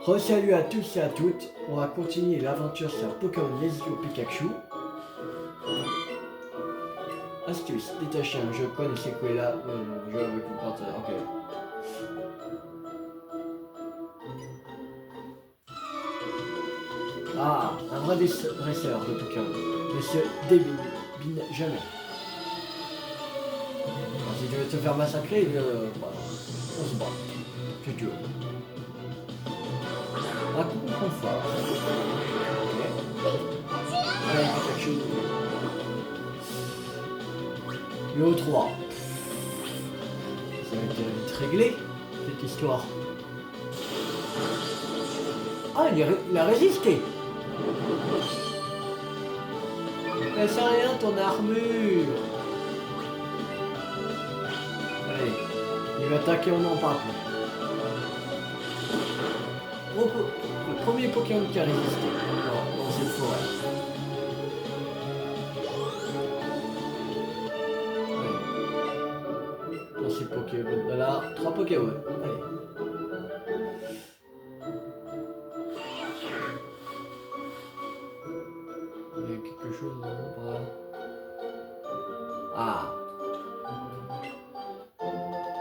Re-salut à tous et à toutes, on va continuer l'aventure sur Pokémon Let's Go Pikachu. Astuce, détacher un jeu con et Sequela, jeu avec une partenaire, ok. Ah, un vrai dresseur de Pokémon, ne se débine jamais. Alors, si tu veux te faire massacrer, voilà. On se bat, si tu veux. Un coup de confort. Ok. Allez, Pikachu. Niveau 3. Ça va être vite réglé, cette histoire. Ah, il a résisté. Ça sert à rien ton armure. Allez, il va attaquer, on n'en parle plus. Le premier Pokémon qui a résisté dans cette forêt. Allez. Dans ces Pokémon là, 3 Pokémon. Allez. Il y a quelque chose par là. Ah.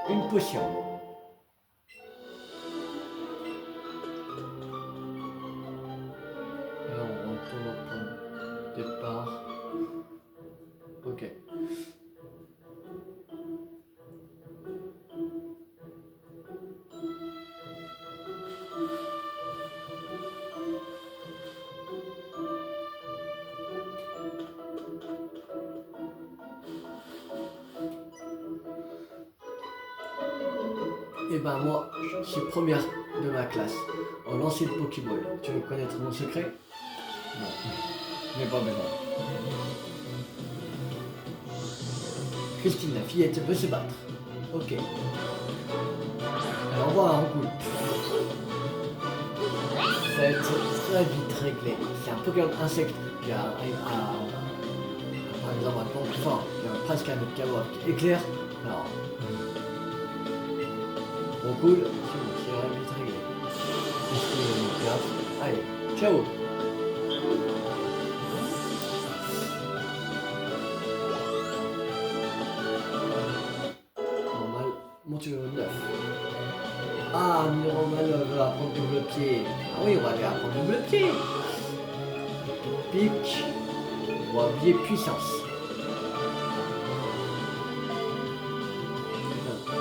Une potion. Alors on retourne au point de départ. Ok. Et ben moi, je suis première de ma classe. On lançait le Pokéball. Tu veux connaître mon secret? Non. Mais pas besoin. Christine, la fillette, veut se battre. Ok. Alors on voit un coup. Ça va être très vite réglé. C'est un Pokémon insecte qui arrive à... Par exemple, un compte fort, qui a presque un autre KO avec éclair. Alors... Bon cool, c'est vraiment vite réglé. Allez, ciao. Normal, monture 9. Ah, normal va apprendre double pied. Ah oui, on va lui apprendre double pied. Pic. On va oublier puissance.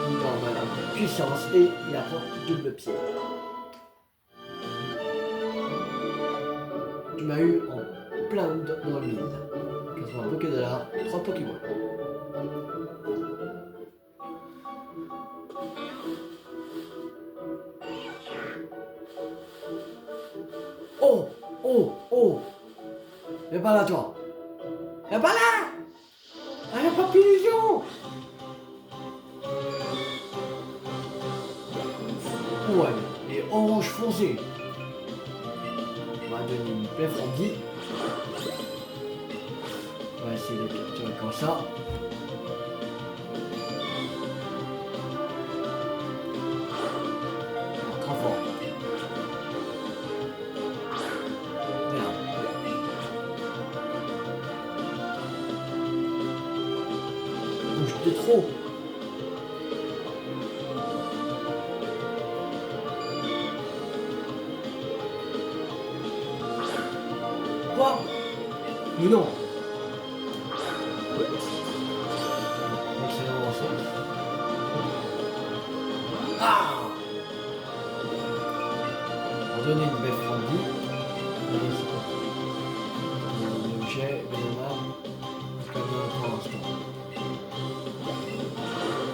Normal, puissance et il apprend double pied. Tu m'as eu en plein dans le mille. 80 Pokédollars, 3 Pokémon. Oh, oh, oh. Viens pas là, toi. Viens pas là. Arrête pas d'illusion. Ouais, et orange foncé. On va donner une paix Francky. On va essayer de capturer comme ça. Trop fort. Merde. Bouge de trop. Quoi? Mais non. Ah! On va donner une belle Francky. L'objet de l'arme comme pour l'instant.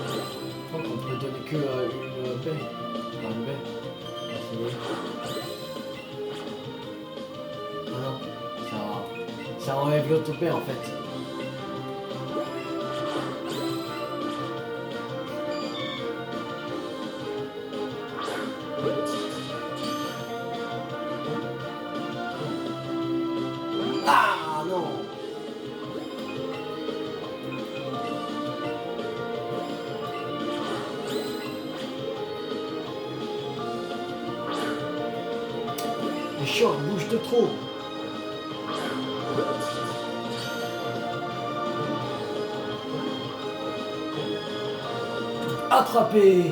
Je crois qu'on peut donner que une baie. Pas une baie. Ah non, ça enlève l'autopée en fait. Ah non. C'est chiant, il bouge de trop. Attrapé.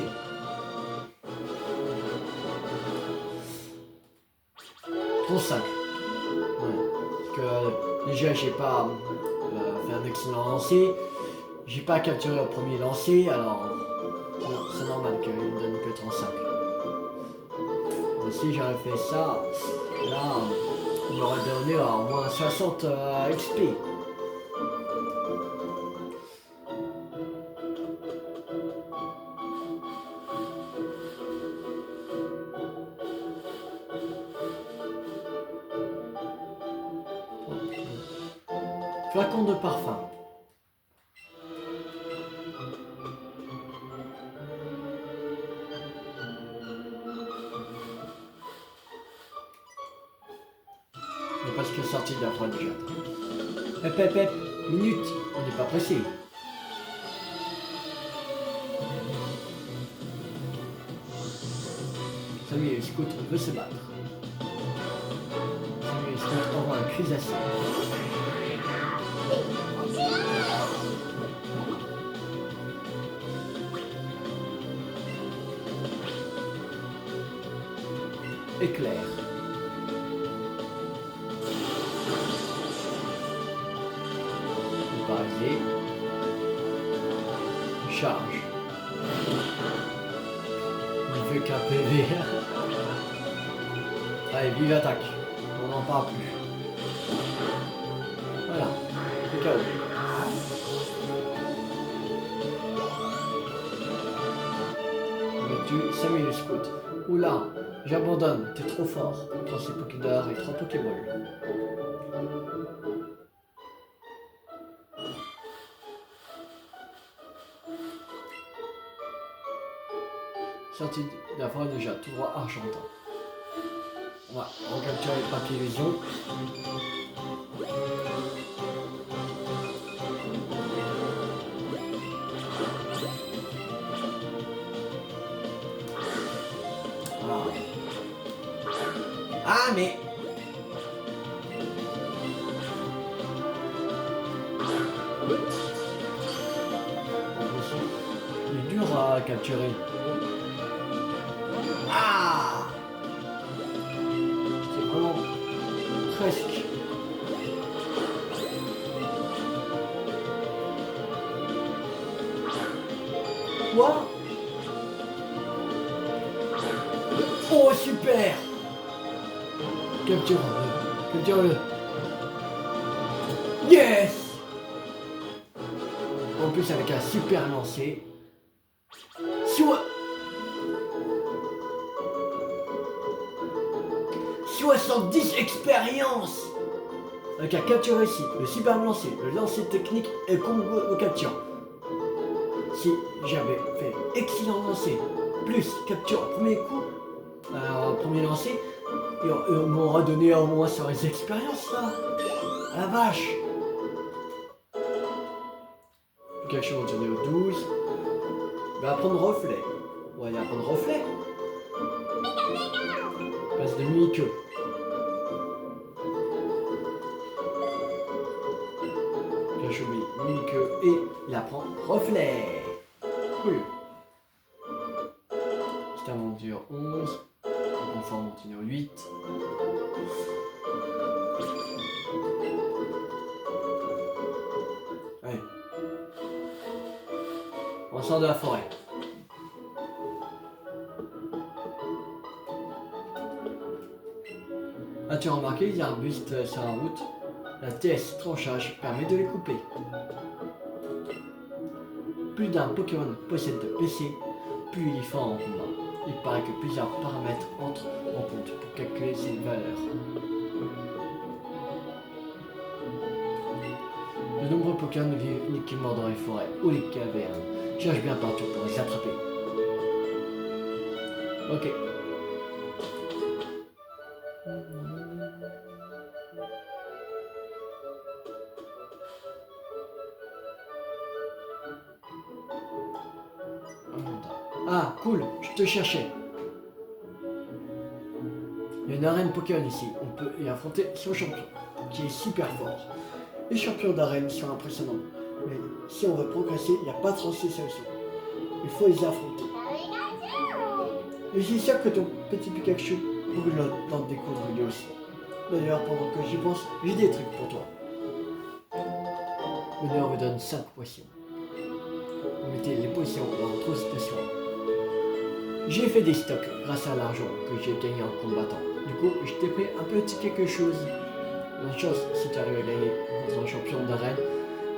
35. Ouais. Parce que déjà j'ai pas fait un excellent lancer. J'ai pas capturé au premier lancer, alors c'est normal qu'il me donne que 35. Mais si j'avais fait ça, là, on m'aurait donné au moins 60 XP. Flacon de parfum. On est presque sorti de la fois déjà. Hep, minute, on n'est pas pressé. Salut, Scout veut se battre. Salut, Scout envoie un crustacé. Éclair. Paralysé. Charge. Il fait qu'un PV. Allez, vive attaque. On n'en parle plus. Voilà. C'est KO. Mais tu Samuel le Scout. Oula, j'abandonne. T'es trop fort contre ces Pokédor et 3 Pokéballs. Sortie de la forêt déjà, tout droit argentin. On va recapturer les papiers illusions. Voilà. Ah mais il est dur à capturer. Ah, c'est vraiment presque. Quoi? Oh super! Capture-le. Capture-le. Yes! En plus avec un super lancer. Soit 70 expériences! Avec un capture réussi, le super lancé, le lancer technique et combo au capture. Si j'avais fait excellent lancer, plus capture au premier coup, premier lancer, et on m'aura donné au moins sur les expériences là. Ah la vache! Quelque chose de au 12. Il va apprendre reflet. Ouais, il va apprendre reflet. Passe de mini-queue. Cachobi, mini-queue et il apprend reflet. Cool. C'est un monture 11. Confort monture 8. Allez. On sort de la forêt. As-tu remarqué les arbustes sur la route? La TS tranchage permet de les couper. Plus d'un Pokémon possède de PC, plus il est fort en combat. Il paraît que plusieurs paramètres entrent en compte pour calculer ces valeurs. De nombreux Pokémon vivent uniquement dans les forêts ou les cavernes. Cherche bien partout pour les attraper. Ok. Ah, cool, je te cherchais. Il y a une arène Pokémon ici. On peut y affronter son champion, qui est super fort. Les champions d'arène sont impressionnants. Mais si on veut progresser, il n'y a pas 36 solutions. Il faut les affronter. Et je suis sûr que ton petit Pikachu pourrait t'en découvrir lui aussi. D'ailleurs, pendant que j'y pense, j'ai des trucs pour toi. L'honneur vous donne 5 potions. Vous mettez les potions dans votre station. J'ai fait des stocks grâce à l'argent que j'ai gagné en combattant. Du coup, je t'ai pris un petit quelque chose. Bonne chance si tu arrives à gagner contre un champion d'arène,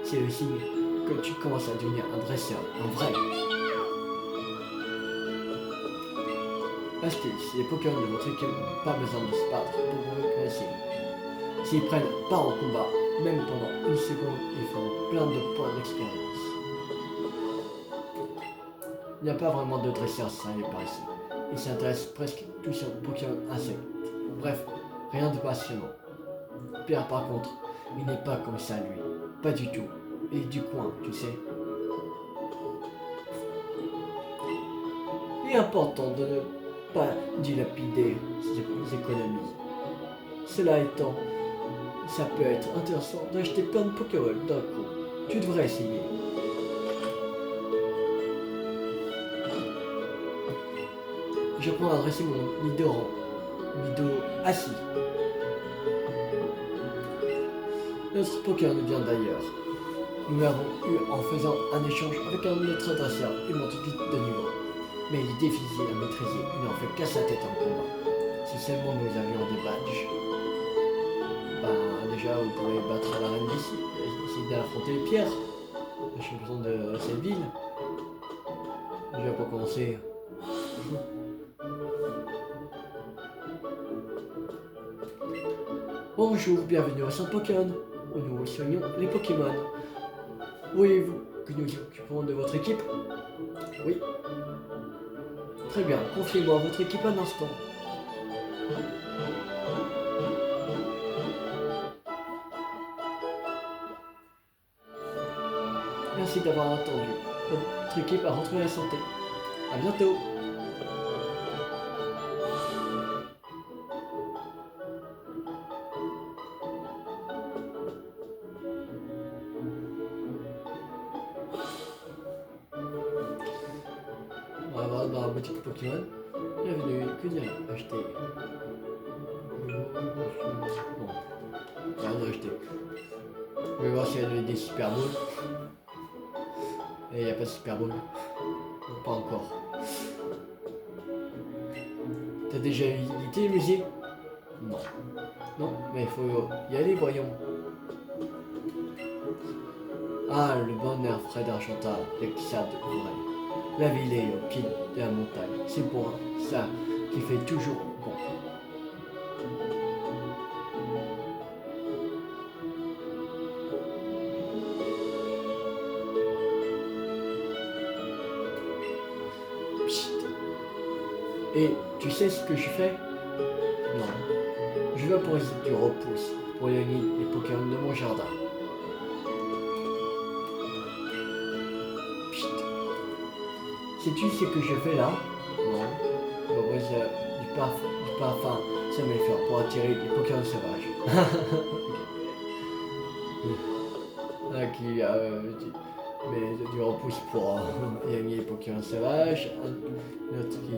c'est le signe que tu commences à devenir un dresseur, un vrai. Astuce, les Pokémon de votre équipe n'ont pas besoin de se battre pour progresser. S'ils prennent part au combat, même pendant une seconde, ils feront plein de points d'expérience. Il n'y a pas vraiment de dresseurs sérieux par ici. Ils s'intéressent presque tous aux Pokémon insectes. Bref, rien de passionnant. Pierre par contre, il n'est pas comme ça lui. Pas du tout. Il est du coin, tu sais. Il est important de ne pas dilapider ses économies. Cela étant, ça peut être intéressant d'acheter plein de Pokémon d'un coup. Tu devrais essayer. J'apprends à dresser mon Nidoran. Nido assis. Notre Pokémon vient d'ailleurs. Nous l'avons eu en faisant un échange avec un autre dresseur. Il monte vite de niveau. Mais il est difficile à maîtriser. Il n'en fait qu'à sa tête en combat. Si seulement nous avions des badges. Ben déjà vous pouvez battre la reine d'ici. Essayer d'affronter Pierre, le champion de cette ville. Déjà pour commencer. Bonjour, bienvenue au centre Pokémon, où nous soignons les Pokémon. Voulez-vous que nous nous occupons de votre équipe? Oui. Très bien, confiez-moi votre équipe un instant. Merci d'avoir attendu. Votre équipe a retrouvé la santé. À bientôt. On va voir dans la boutique Pokémon. Bienvenue, que dire acheter? Bon, rien à acheter. Je vais voir s'il y a des Super Balls. Et il n'y a pas de Super Ball. Non, pas encore. T'as déjà visité le musée? Non. Non, mais il faut y aller, voyons. Ah, le bon air frais d'Argental, l'excès de forêt. La ville est au pied de la montagne. C'est pour ça qui fait toujours bon. Psst. Et tu sais ce que je fais? Non. Je vais pour essayer du repousse pour éloigner les Pokémon de mon jardin. Psst. Sais-tu ce que je fais là? Non. Du parfum somnifère pour attirer les Pokémon sauvages. Qui mais du repousse pour éloigner les Pokémon sauvages. Un autre qui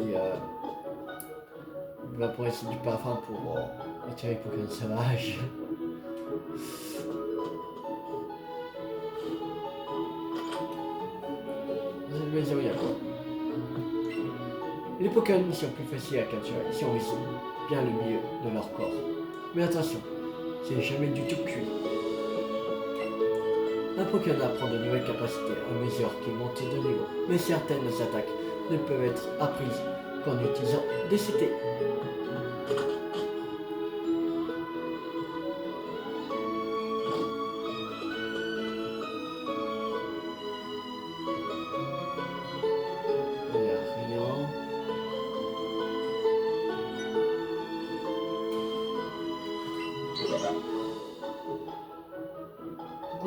va pour essayer du parfum pour attirer les Pokémon sauvages. Dans cette maison, il y a quoi? Les Pokémon sont plus faciles à capturer si on vise bien le milieu de leur corps. Mais attention, c'est jamais du tout cuit. Un Pokémon apprend de nouvelles capacités à mesure qu'il monte de niveau, mais certaines attaques ne peuvent être apprises qu'en utilisant des CT.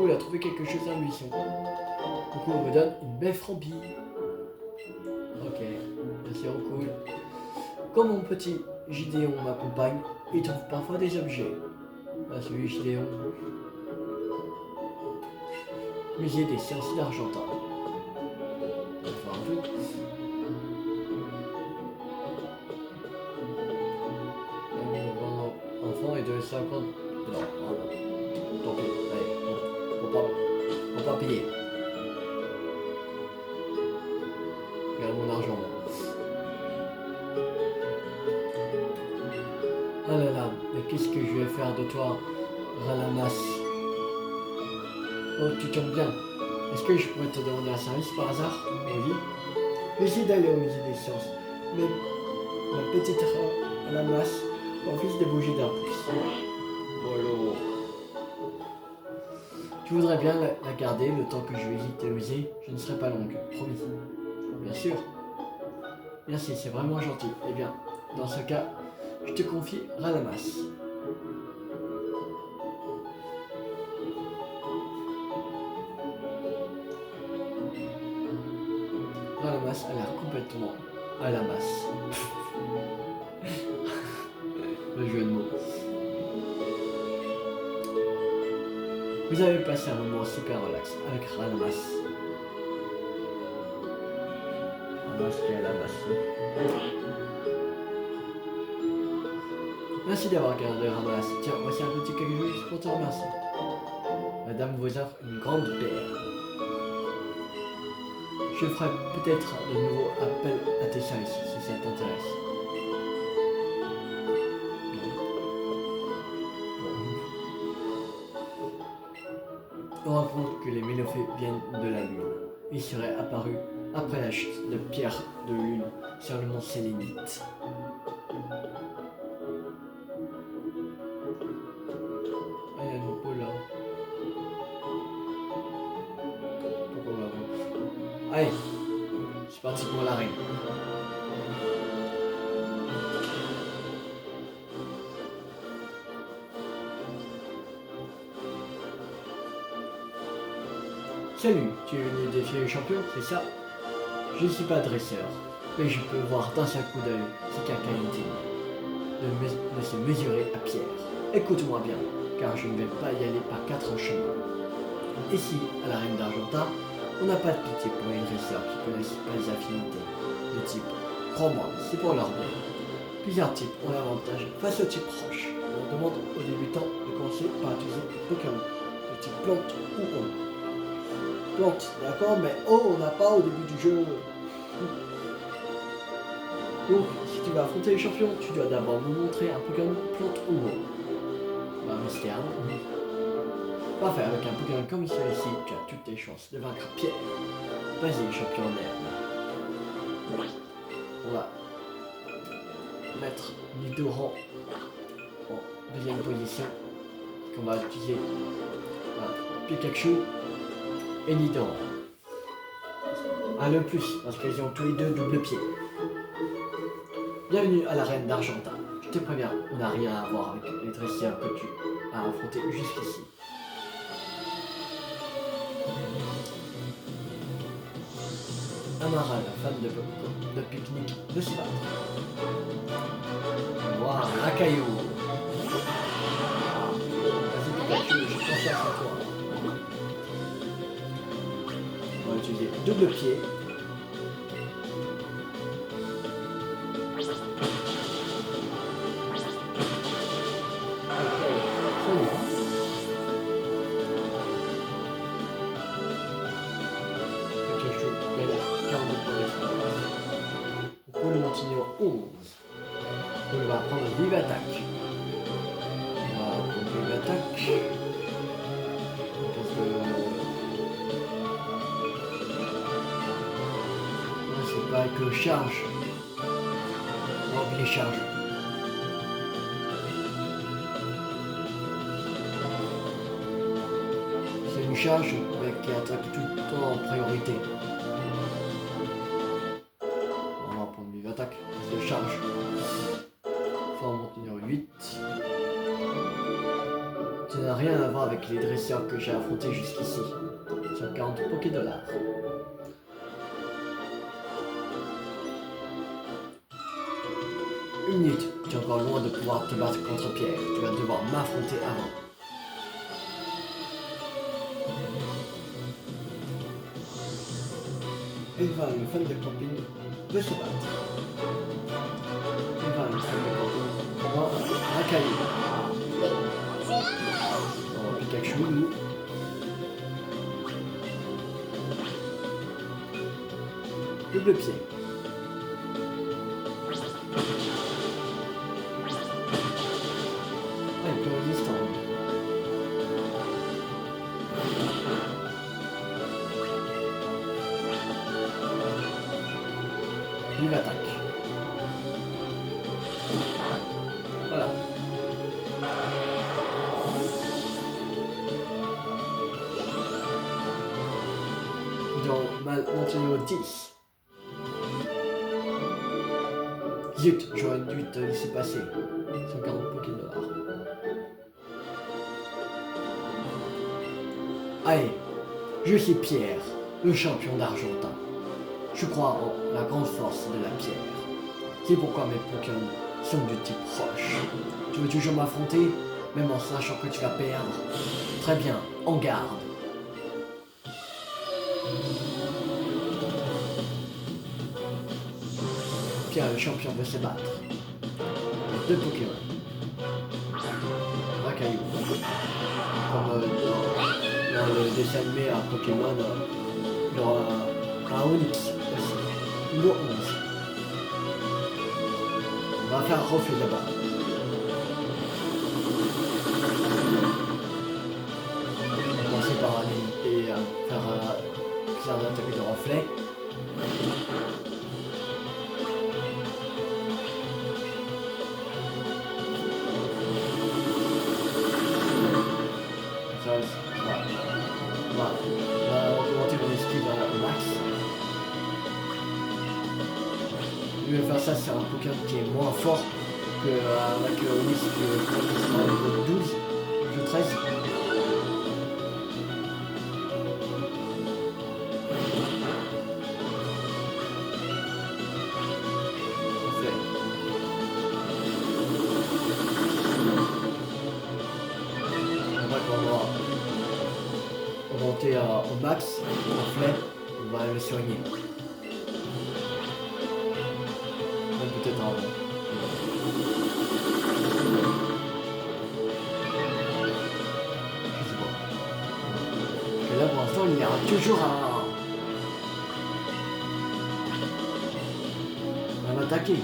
coup, il a trouvé quelque chose à mission. Du coup, on me donne une belle frambille. Ok, merci beaucoup. Quand mon petit Gideon m'accompagne, il trouve parfois des objets. Ah, celui Gideon. Musée des sciences d'Argentin. Enfin, un peu. Enfant et de 50. Non, tant pis, allez, on va pas payer. Regarde mon argent. Oh là là, mais qu'est-ce que je vais faire de toi, Ralamas? Oh, tu tombes bien. Est-ce que je pourrais te demander un service par hasard? Oui. J'essaie d'aller au musée des sciences, mais ma petite Ralamas refuse de bouger d'un pouce. Voilà. Tu voudrais bien la garder le temps que je visite le musée? Je ne serai pas longue, promis. Bien sûr. Merci, c'est vraiment gentil. Eh bien, dans ce cas, je te confie Ralamas. Ralamas a l'air complètement à la masse. Le jeu de mots. Vous avez passé un moment super relax avec Ralamas. Ralamas qui est à la masse. Merci d'avoir gardé Ralamas. Tiens, voici un petit quelque chose pour te remercier. Madame vous offre une grande paire. Je ferai peut-être de nouveau appel à tes services si ça t'intéresse. On raconte que les mélophées viennent de la Lune. Ils seraient apparus après la chute de pierre de Lune sur le mont Sélénite. Ah, il y a une peau là. Pourquoi on va... Allez, c'est parti pour l'arène. Salut, tu es venu défier le champion, c'est ça? Je ne suis pas dresseur, mais je peux voir d'un seul coup d'œil si quelqu'un est digne de se mesurer à pierre. Écoute-moi bien, car je ne vais pas y aller par 4 chemins. Ici, à la Reine d'Argentin, on n'a pas de pitié pour les dresseurs qui connaissent pas les affinités de type. Crois-moi, c'est pour leur bien. Plusieurs types ont l'avantage face aux types proches. On demande aux débutants de commencer par utiliser Pokémon de type plante ou eau. Plante, d'accord, mais eau, on n'a pas au début du jeu. Donc, si tu vas affronter les champions, tu dois d'abord nous montrer un Pokémon plante ou eau. Bah, mystère. Parfait, avec un Pokémon comme celui-ci, tu as toutes tes chances de vaincre Pierre. Vas-y, champion d'air. On va mettre Nidoran en deuxième position. Qu'on va utiliser Pikachu et Nidoran. Un le plus, parce qu'ils ont tous les deux double pied. Bienvenue à la Reine d'Argentin. Je te préviens, on n'a rien à voir avec les dresseurs que tu as affrontés jusqu'ici. Amara, la fan de pique-nique, de se battre. Waouh, Rakaio. Vas-y Pikachu, je confiance en toi. On va utiliser double pied. Numéro 11. On va prendre Vive Attaque. On va prendre Vive Attaque. Parce que c'est pas que charge. On va appeler charge. C'est une charge qui attaque tout le temps en priorité. Attaque de charge. Forme numéro 8. Ça n'a rien à voir avec les dresseurs que j'ai affrontés jusqu'ici. Sur 40 Pokédollars. 1 minute. Tu es encore loin de pouvoir te battre contre Pierre. Tu vas devoir m'affronter avant. Evan, le fan de camping, veut se battre. Evan, le fan de camping, prend un caillou. Oh, Pikachu. Double pied. Ah, il est plus résistant. Il attaque. Voilà. Donc, maintenant niveau 10. Zut, j'aurais dû te laisser passer. 140 $. Allez, je suis Pierre, le champion d'Argentin. Je crois en la grande force de la pierre. C'est pourquoi mes Pokémon sont du type roche. Tu veux toujours m'affronter, même en sachant que tu vas perdre? Très bien, en garde. Pierre, le champion veut se battre. 2 Pokémon. Un caillou. Comme dans le dessin animé à Pokémon, un Onix aussi. Niveau 11. On va faire un reflet d'abord. On va commencer par faire plusieurs attaques de reflet. On va augmenter mon esquive au max. Je vais faire ça sur un Pokémon qui est moins fort qu'avec Onix que sera niveau 12, niveau 13. Augmenter au max, reflet, on va le soigner. Même peut-être avant. Je sais pas. Et là pour l'instant il y a toujours à m'attaquer.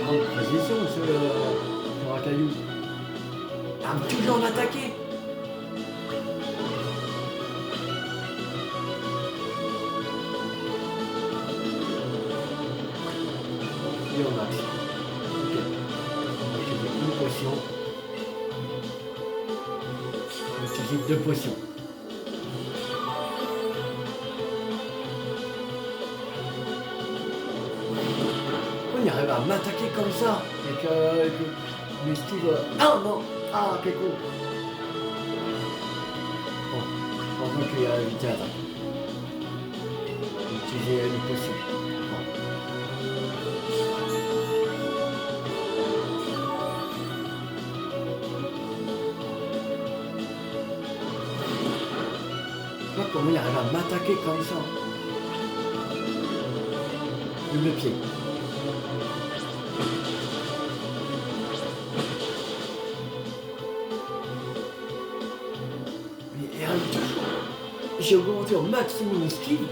Grande précision sur un caillou. Toujours m'attaquer. Et au max. Ok. On va utiliser une potion. On va utiliser 2 potions. On y arrive à m'attaquer comme ça. Avec mes styles. Ah non! Ah, quel con! Bon, heureusement qu'il y a évité l'attaque. Utiliser une potion. Bon. Je sais pas comment il arrive à m'attaquer comme ça. Double pied. J'ai augmenté au maximum esquive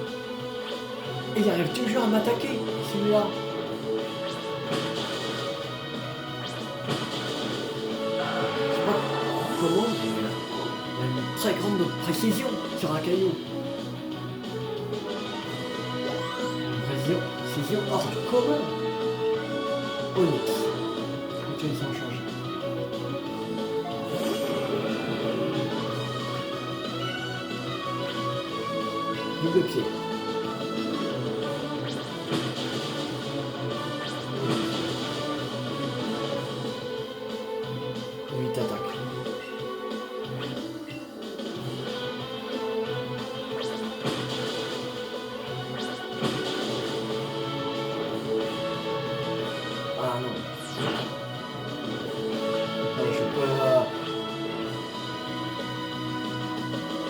et il arrive toujours à m'attaquer, celui-là. Je sais pas comment, mais il a une très grande précision sur un caillou. Précision hors du commun. Onix. Tu les sans changer. Double pied.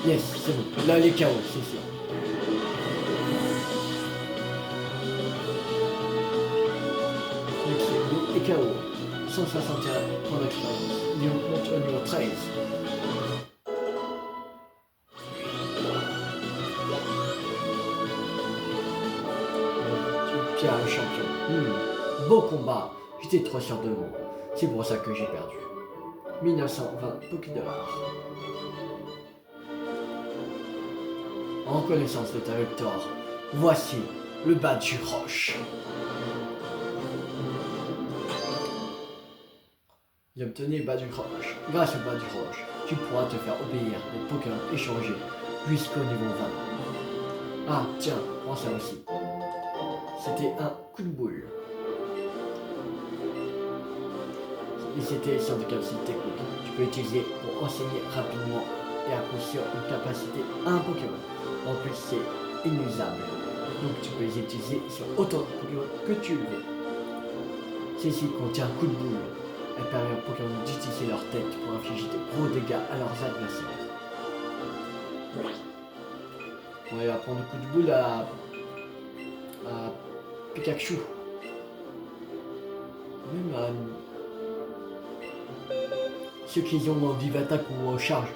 Yes, c'est bon. Là, les KO, c'est sûr. Donc, les KO. 161 points d'expérience. Lyon monte au niveau 13. Pierre le champion. Beau combat. J'étais trop sûr de moi. C'est pour ça que j'ai perdu. 1920 Pokédollars. En reconnaissance de ta victoire, voici le badge Roche. J'ai obtenu le badge Roche. Grâce au badge Roche, tu pourras te faire obéir des Pokémon échangés jusqu'au niveau 20. Ah, tiens, prends ça aussi. C'était un coup de boule. Et c'était sur des capacités techniques. Tu peux utiliser pour enseigner rapidement et à coup sûr une capacité à un Pokémon. En plus, c'est inusable. Donc tu peux les utiliser sur autant de Pokémon que tu le veux. Celle-ci contient un coup de boule. Elle permet aux Pokémon d'utiliser leur tête pour infliger de gros dégâts à leurs adversaires. On va prendre le coup de boule à Pikachu. Même à ceux qui ont Vive Attaque ou Charge.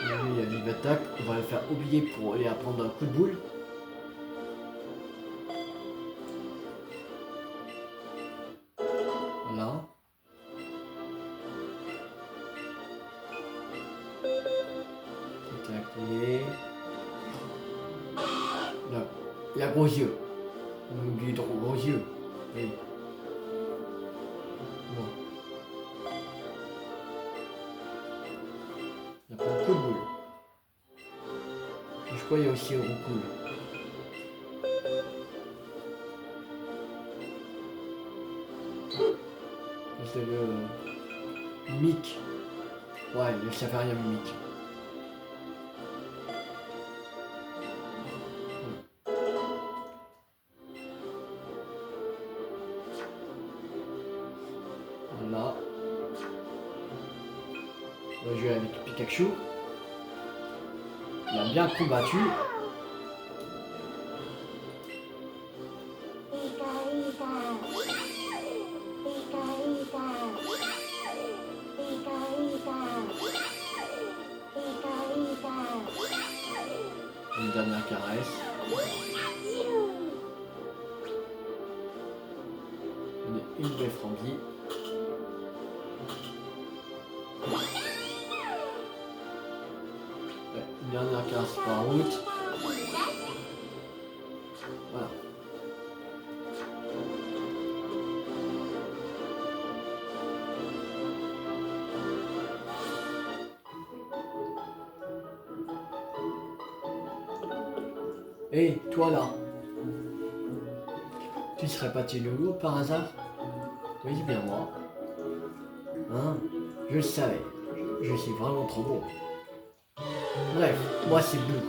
Lui, il y a Vive Attaque, on va le faire oublier pour aller apprendre un coup de boule. Voilà. C'est activé. Il a gros yeux. On oublie de gros yeux. Oui. Bon. Il y a pas de coup de boule. Je crois qu'il y a aussi Roucoule. C'est le Mimic. Ouais, ça fait rien Mimic. Voilà. On va jouer avec Pikachu. Il a bien combattu. Une dernière caresse. Une belle frambie. Ouais, une dernière caresse par route. Voilà. Hé, toi là, tu serais pas Loulou par hasard? Oui, c'est bien moi. Hein? Je le savais. Je suis vraiment trop bon. Bref, moi c'est Blue.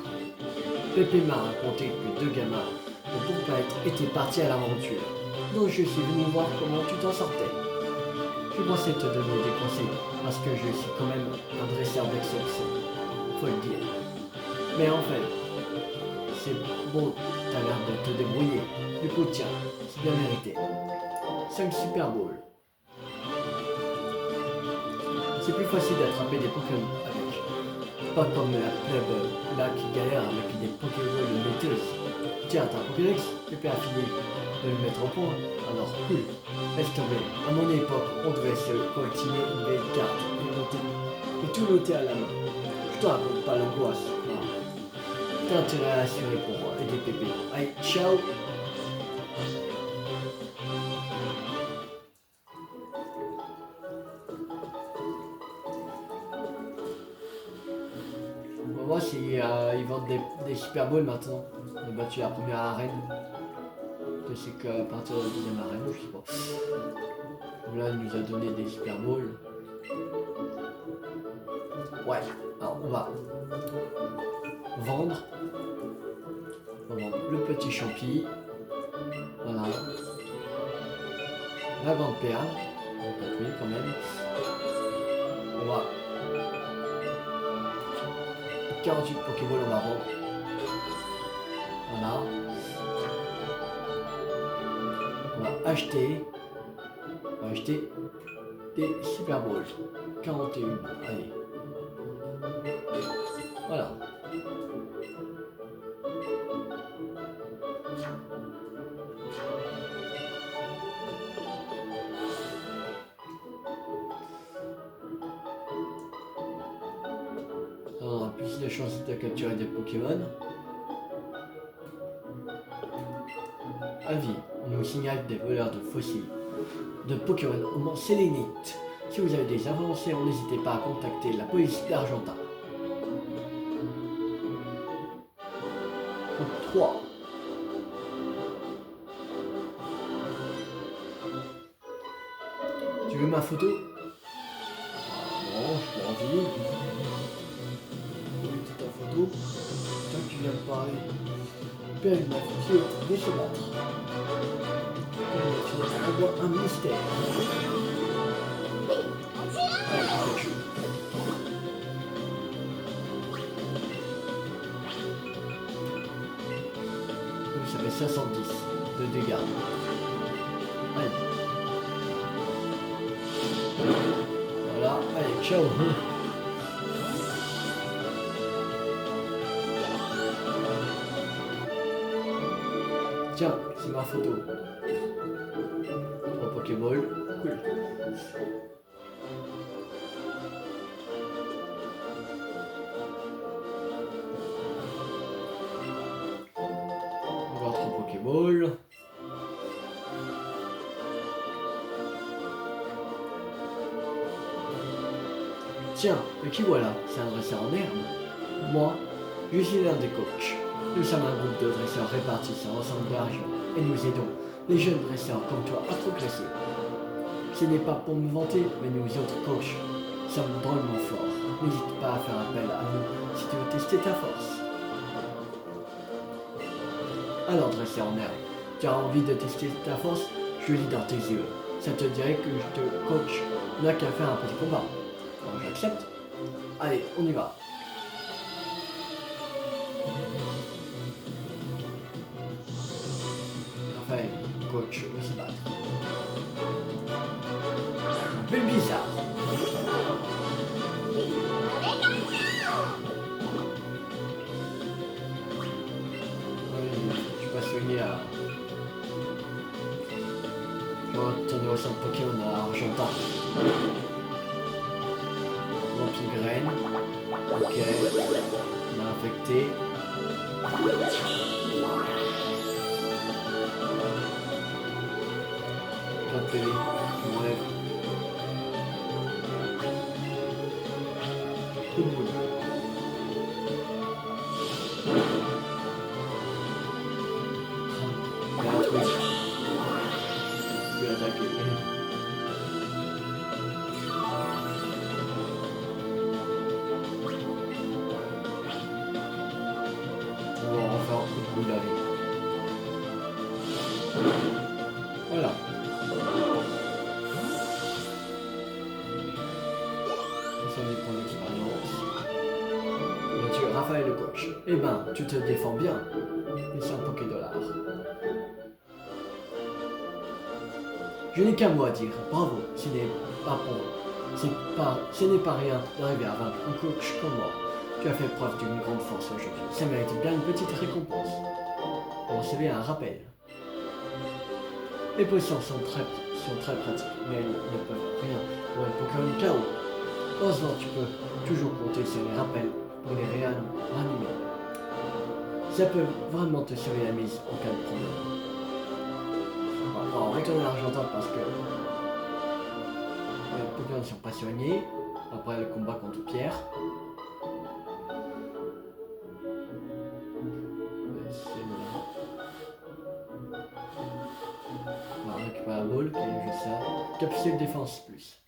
Pépé m'a raconté que deux gamins de ton planète étaient partis à l'aventure. Donc je suis venu voir comment tu t'en sortais. Je pensais te donner des conseils parce que je suis quand même un dresseur d'exception. Faut le dire. Mais en fait, c'est bon, t'as l'air de te débrouiller. Du coup, tiens, c'est bien mérité. 5 Super Bowl. C'est plus facile d'attraper des Pokémon avec. Pas comme la plèbe là qui galère avec des Pokéballs metteuses. Tiens, t'as un Pokédex, Pépé a fini de le mettre au point. Alors, cool. Laisse tomber. À mon époque, on devait se coltiner une vieille carte et tout noter à la main. Je te raconte pas l'angoisse. T'as intérêt à assurer pour aider Pépé. Allez, ciao. On va voir s'ils vendent des Super Balls maintenant. On a battu la première arène. C'est qu'à partir de la deuxième arène, je sais pas. Là, il nous a donné des Super Balls. Ouais, alors on va vendre. On va vendre le petit champi. Voilà. La grande perle. Donc oui, quand même. On va 48 Pokéballs, on va rendre. Voilà. On va acheter. On va acheter des Super Balls. 41. Allez. Voilà. On a plus de chances de capturer des Pokémon. Avis, on nous signale des voleurs de fossiles de Pokémon au mont Sélénite. Si vous avez des informations, n'hésitez pas à contacter la police d'Argentin. 3. Tu veux ma photo? Non, je pas envie. Oui, ta photo. Tant que tu viens de parler. Père de ma fille est décevante. Tu envoies un mystère. Ça fait 70 de dégâts. Allez. Voilà, allez, ciao. Tiens, c'est ma photo. 3 Pokéballs, cool. Encore 3 Pokéballs. Tiens, mais qui voilà? C'est un dresseur en herbe. Moi, je suis l'un des coachs. Nous sommes un groupe de dresseurs répartis sur l'ensemble de la région et nous aidons les jeunes dresseurs comme toi à progresser. Ce n'est pas pour me vanter, mais nous autres coachs sommes drôlement forts. N'hésite pas à faire appel à nous si tu veux tester ta force. Alors dresseur en herbe, tu as envie de tester ta force? Je lis dans tes yeux. Ça te dirait que je te coach? On n'a qu'à faire un petit combat. Alors j'accepte. Allez, on y va. Raphaël, coach, veut se battre. Un peu bizarre. Oui, je suis pas soigné à... Je vais retourner au centre Pokémon à Argentin. Graine. Ok. On a infecté. Pas de PV. On enlève. Coup de boule. Il y a un truc. Je vais attaquer. Voilà. Ça me prend l'expérience. Tu es Raphaël le coach. Eh ben, tu te défends bien. Mais c'est un Pokédollar. Je n'ai qu'un mot à dire. Bravo. Ce n'est pas pour... Ce n'est pas rien d'arriver à vaincre un coach comme moi. Tu as fait preuve d'une grande force aujourd'hui. Ça mérite bien une petite récompense. Bon, c'est bien un rappel. Les potions sont très pratiques, mais elles ne peuvent rien pour un Pokémon KO. Heureusement, tu peux toujours compter sur les rappels pour les réanimer. Ça peut vraiment te sauver la mise en cas de problème. On va retourner à l'Argentin parce que les Pokémon ne sont pas soignés après le combat contre Pierre. On va récupérer la boule qui est juste ça. Capsule défense plus.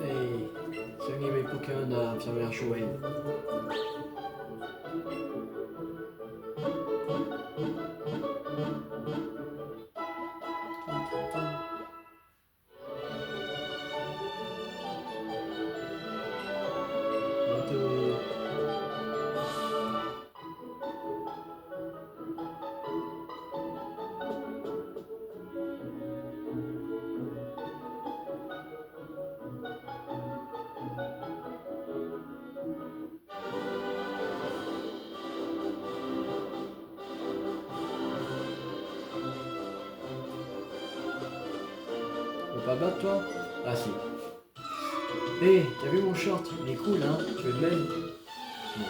Et soigner mes Pokémon à infirmière Chouette. pas battre toi? Ah si. Hé, t'as vu mon short? Il est cool hein? Tu veux le même? Non.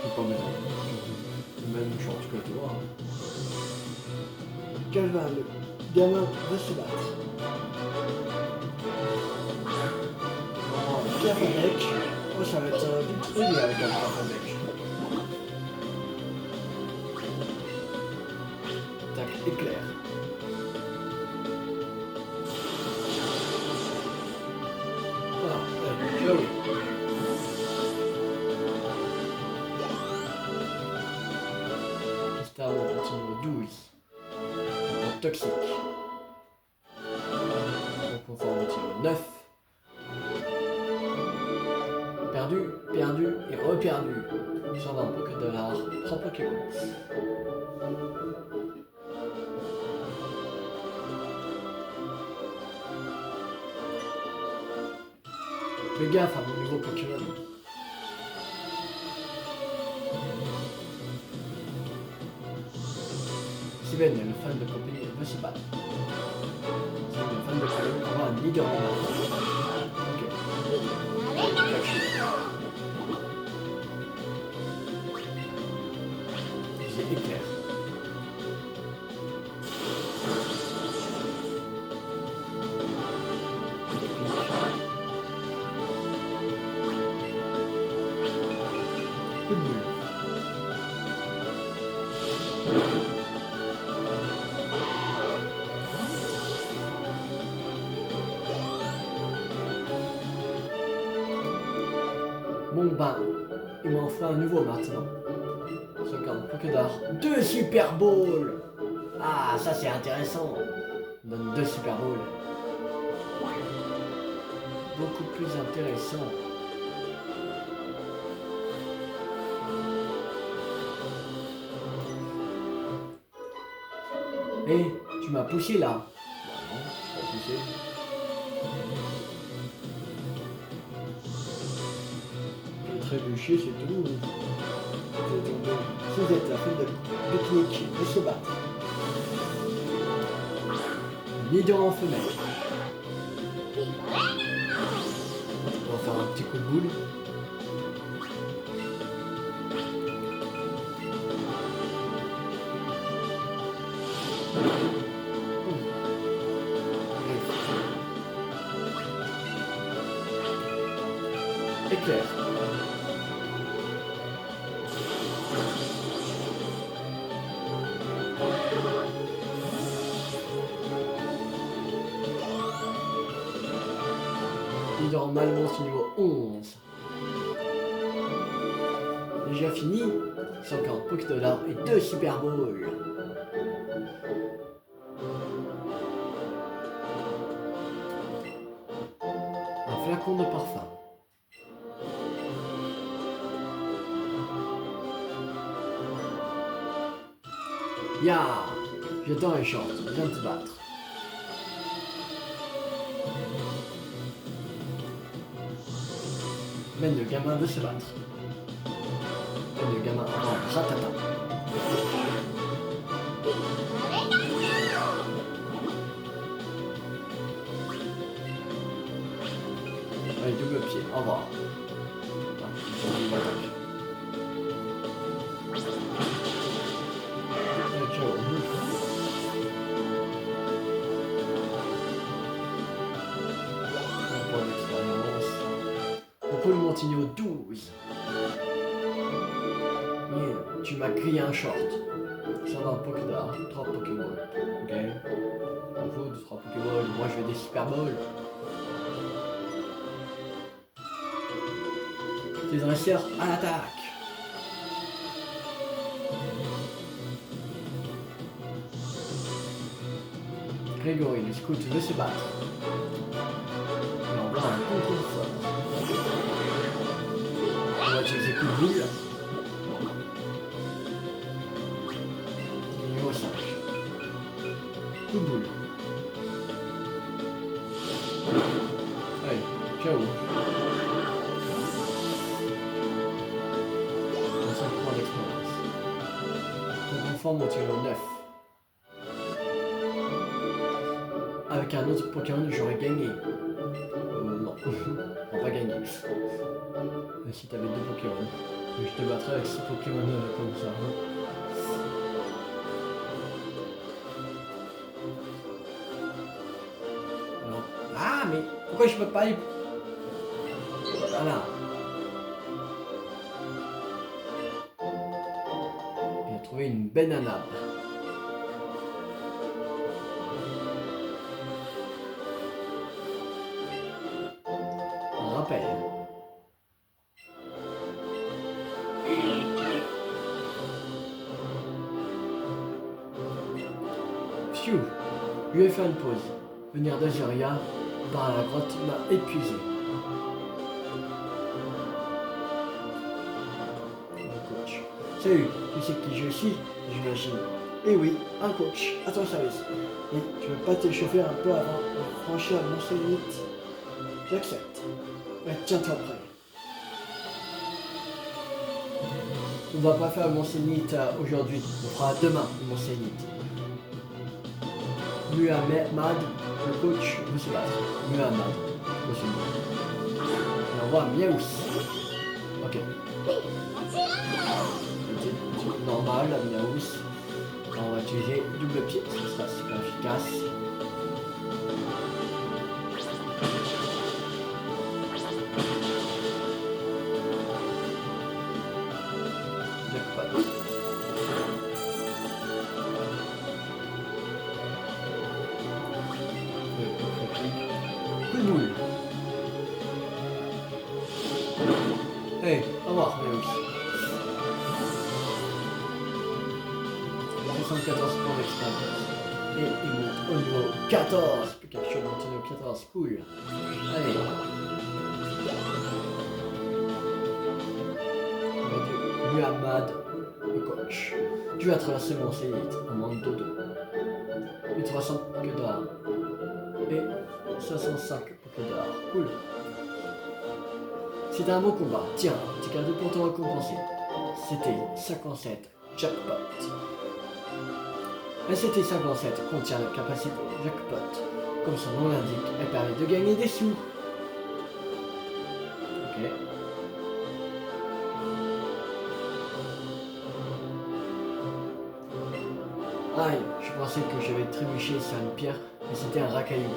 Je peux pas mettre le même short que toi. Hein. Calvin, le gamin va se battre. Oh, café mec. Oh, ça va être vite rude avec un café mec. Tac, éclair. Voilà, allez, joli. Star Wars numéro 12. En toxique. Donc on va au numéro 9. Perdu, perdu et reperdu. 120 $. 3 Pokémon. Fais gaffe à mon nouveau Pokémon. Steven, le fan de compagnie, veut se battre. Steven, le fan de compagnie, on va un leader en bas. Ok. C'est éclair. Coup de boule. Bon ben, il m'en fera un nouveau maintenant. 50 Pokédar. 2 Super Balls. Ah, ça c'est intéressant. On donne 2 Super Balls. Beaucoup plus intéressant. Hé, tu m'as poussé là. Bah non, je t'ai pas poussé. J'ai trébuché, c'est tout. Si vous êtes la fin de pique-nique, de se battre. Leader en femelle. On va faire un petit coup de boule. Éclair. Leader en Malmont niveau 11. Déjà fini. 140 $, et 2 Super Balls. Un flacon de parfum. Ya, j'attends les shorts, viens te battre. Mène le gamin de se battre. Mène le gamin en ratata. Allez, double pied, au revoir. Montigno 12. Yeah, tu m'as crié un short. 120 Pokédar, 3 Pokémon. Ok. On fout 3 Pokémon, moi je veux des Super Balls. Tes dresseurs à l'attaque. Grégory, le scout veut se battre. Et on voit un contrôle fort. On va utiliser coup de boule. Numéro 5. Coup de boule. Allez, ciao. 5 points d'expérience. Donc on forme au tir 9. Avec avec un autre Pokémon, j'aurais gagné. Non, on va pas gagner. Si t'avais 2 Pokémon, je te battrais avec 6 Pokémon comme ça. Alors, ah, mais pourquoi je peux pas aller? Voilà. J'ai trouvé une banana. Rappel. Phew, je vais faire une pause. Venir d'Azuria par la grotte m'a épuisé. Coach. Salut, tu sais qui je suis, j'imagine. Eh oui, un coach, à ton service. Et tu veux pas t'échauffer un peu avant de franchir mon limite? J'accepte. Mais tiens-toi prêt. On va pas faire mon Zénith aujourd'hui, on fera demain mon Zénith. Muhammad, le coach, veut se battre. Muhammad, je suis bon. Et on voit Miaous. Ok. Normal, Miaous. Là, on va utiliser double pied, ce sera super efficace. Hey, au revoir, Miaous. 74 points d'expérience. Et il monte au niveau 14. Pikachu monte au niveau 14. Cool. Allez. Avec Muhammad, le coach. Tu vas traverser mon Zénith en manque de 2. 1300 Pokédar. Et 505 Pokédar. Cool. C'était un bon combat. Tiens, petit cadeau pour te récompenser. C'était 57 Jackpot. La CT57 contient la capacité Jackpot. Comme son nom l'indique, elle permet de gagner des sous. Ok. Aïe, je pensais que j'avais trébuché sur une pierre, mais c'était un racaillou.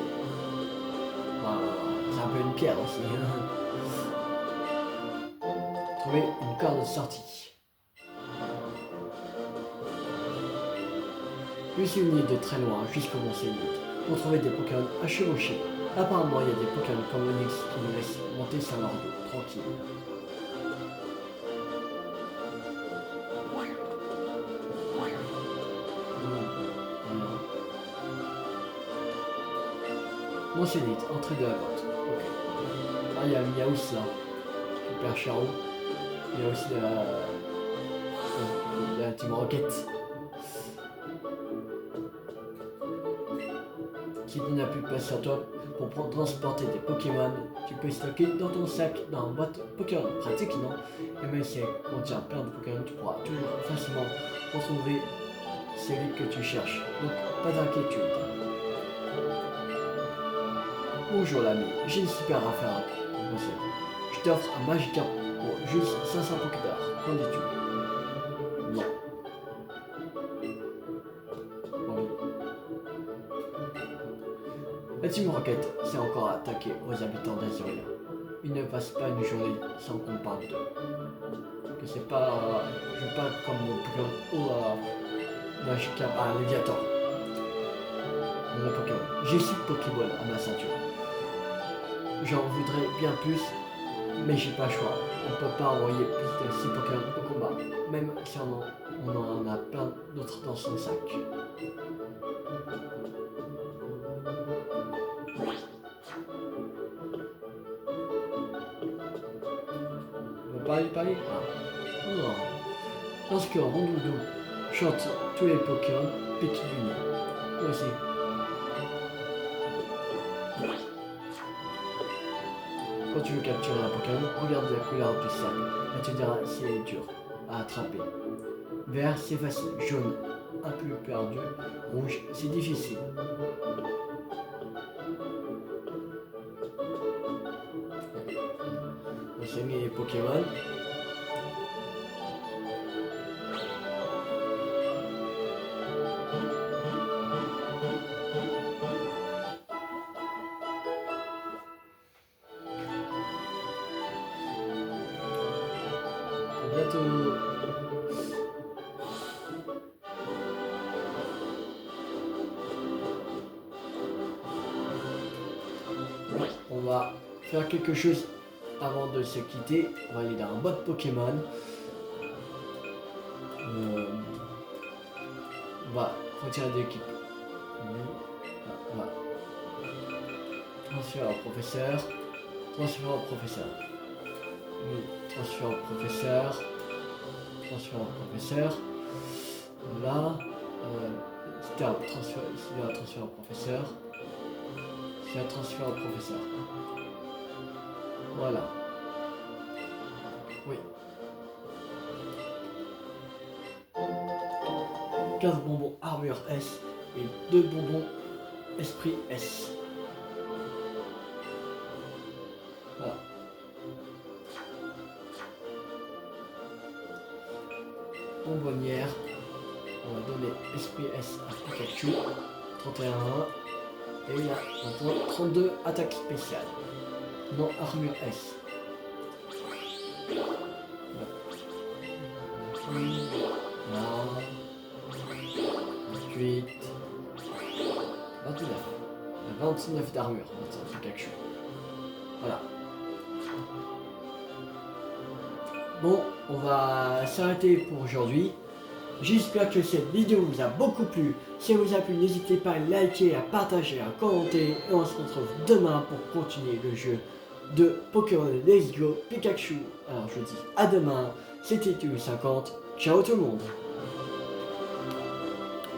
C'est un peu une pierre aussi. Trouver une corde de sortie. Je suis venu de très loin jusqu'au Mont Zénith pour trouver des Pokémon à chevaucher. Apparemment, il y a des Pokémon comme Onix qui nous laissent monter sur leur dos, tranquille. Mont Zénith, entrée de la grotte. Ok. Ah, il y a Miaous là, super Charo. Il y a aussi la Team Rocket. Si tu n'as plus de place sur toi pour transporter des Pokémon, tu peux stocker dans ton sac dans une boîte Pokémon. Pratique, non? Et même si elle contient plein de Pokémon, tu pourras toujours facilement retrouver celui que tu cherches. Donc, pas d'inquiétude. Bonjour l'ami, j'ai une super affaire à te proposer. Je t'offre un Magikarp pour juste 500 Pokédar. Qu'en dis-tu? Non. La Team Rocket s'est encore attaquée aux habitants d'Azuria. Il ne passe pas une journée sans qu'on parle d'eux. Que c'est pas... Je veux pas comme mon Pokémon Magikarp à Léviator. Mon Pokémon. J'ai 6 Pokéball à ma ceinture. J'en voudrais bien plus, mais j'ai pas le choix. On peut pas envoyer plus de 6 Pokémon au combat, même si on en a plein d'autres dans son sac. On va pas lui parler? Ah. Non. Lorsque Rondoudou chante tous les Pokémon piquent du nez. Moi aussi. Quand tu veux capturer un Pokémon, regarde la couleur du sac et tu diras si elle est dure à attraper. Vert, c'est facile. Jaune, un peu perdu. Rouge, c'est difficile. soigner les Pokémon. Bientôt. On va faire quelque chose avant de se quitter. On va aller dans un mode Pokémon. On va retirer d'équipe. On va transférer au professeur. Transférer au professeur. Transfert au professeur. Transfert au professeur. Là. C'était un transfert au professeur. C'est un transfert au professeur. Voilà. Oui. 15 bonbons armure S et 2 bonbons esprit S. Voilà. Bonbonnière. On va donner esprit S à Pikachu. 31. Et il a maintenant 32 attaques spéciales. Non, armure S. Là. 28. 29. 29 d'armure maintenant, Pikachu. Voilà. Bon, on va s'arrêter pour aujourd'hui. J'espère que cette vidéo vous a beaucoup plu. Si elle vous a plu, n'hésitez pas à liker, à partager, à commenter. Et on se retrouve demain pour continuer le jeu de Pokémon Let's Go Pikachu. Alors je dis à demain, c'était Tu50. Ciao tout le monde.